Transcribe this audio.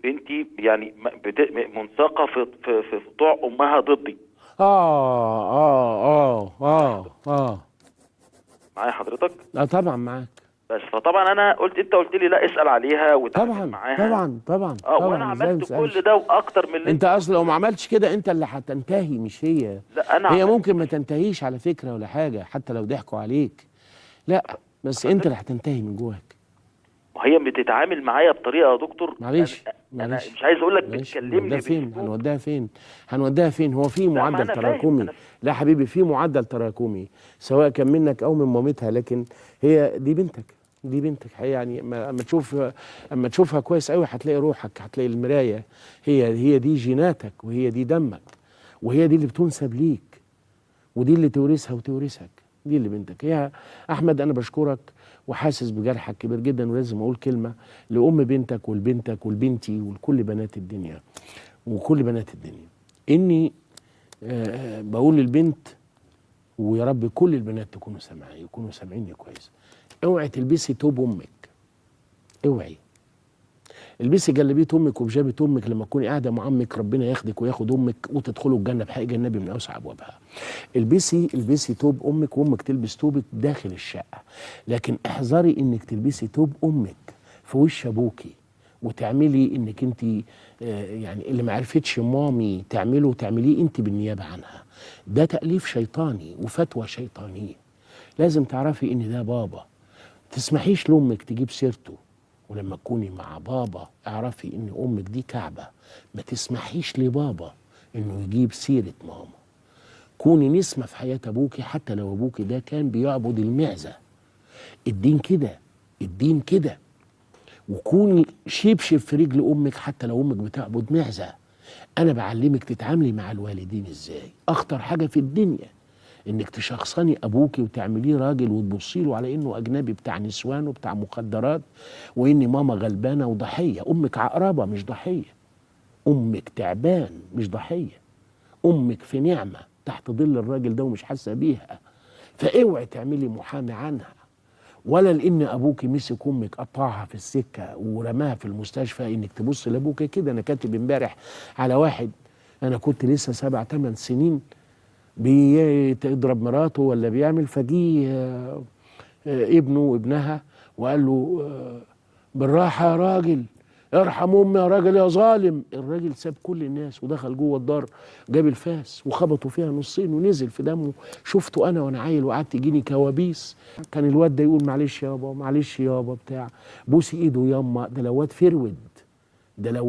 بنتي يعني منساقه في طوع امها ضدي. معايا حضرتك؟ طبعا معاك. بس فطبعا انا قلت، انت قلت لي لا اسال عليها وتعامل طبعا معاها. طبعا طبعا وانا طبعا، ازاي ما عملت كل تسالش؟ ده واكتر من اللي انت انت اصل لو قلته ما لي. عملتش كده انت اللي هتنتهي مش هي. لا انا هي عملت. ممكن ما تنتهيش على فكره ولا حاجه، حتى لو ضحكوا عليك، لا بس انت اللي هتنتهي من جواك. وهي بتتعامل معايا بطريقه يا دكتور. معلش انا معلش مش عايز اقول لك معلش، بتكلمني هنوديها فين؟ باسلوب. هنوديها فين؟ هنوديها فين؟ هو في لا ما معدل انا فاهم تراكمي. لا حبيبي، في معدل تراكمي سواء كان منك او من مامتها، لكن هي دي بنتك. دي بنتك هي، يعني اما تشوفها كويس قوي هتلاقي روحك، هتلاقي المرايه. هي دي جيناتك، وهي دي دمك، وهي دي اللي بتنسب ليك، ودي اللي تورثها وتورثك. دي اللي بنتك. يا احمد انا بشكرك وحاسس بجرحك كبير جدا، ولازم اقول كلمه لام بنتك ولبنتك ولبنتي ولكل بنات الدنيا وكل بنات الدنيا، اني بقول للبنت، ويا رب كل البنات يكونوا سامعيني كويس: اوعي تلبسي توب امك. اوعي البسي جلابيه امك وبجابه امك لما تكوني قاعده مع عمك، ربنا ياخدك وياخد امك وتدخلوا الجنه بحق النبي من اوسع ابوابها. البسي توب امك، وامك تلبس توبك داخل الشقه، لكن احذري انك تلبسي توب امك في وش ابوكي وتعملي انك انت يعني اللي ما عرفتش مامي تعمليه انت بالنيابه عنها. ده تأليف شيطاني وفتوى شيطانيه. لازم تعرفي ان ده بابا، تسمحيش لامك تجيب سيرته. ولما تكوني مع بابا اعرفي ان امك دي كعبه، ما تسمحيش لبابا انه يجيب سيره ماما. كوني نسمة في حياة أبوكي حتى لو أبوكي ده كان بيعبد المعزة. الدين كده، الدين كده. وكوني شبشب في رجل أمك حتى لو أمك بتعبد معزة. أنا بعلمك تتعاملي مع الوالدين إزاي. أخطر حاجة في الدنيا إنك تشخصني أبوكي وتعمليه راجل وتبصي له على إنه أجنبي بتاع نسوان وبتاع مخدرات، وإن ماما غلبانة وضحية. أمك عقربة مش ضحية. أمك تعبان مش ضحية. أمك في نعمة تحت ظل الراجل ده ومش حاسة بيها. فاوعي تعملي محامي عنها، ولا لان ابوك مسك امك قطعها في السكه ورماها في المستشفى انك تبص لابوك كده. انا كاتب امبارح على واحد، انا كنت لسه 7 8 سنين، بيضرب مراته ولا بيعمل، فجي ابنه وابنها وقال له بالراحه يا راجل، ارحم امي يا راجل يا ظالم. الراجل ساب كل الناس ودخل جوه الدار، جاب الفاس وخبطوا فيها نصين ونزل في دمه. شفته انا وانا عيل وقعدت يجيني كوابيس. كان الواد ده يقول معلش يابا معلش يابا بتاع، بوسي ايده ياما. ده لو واد فرود، ده لو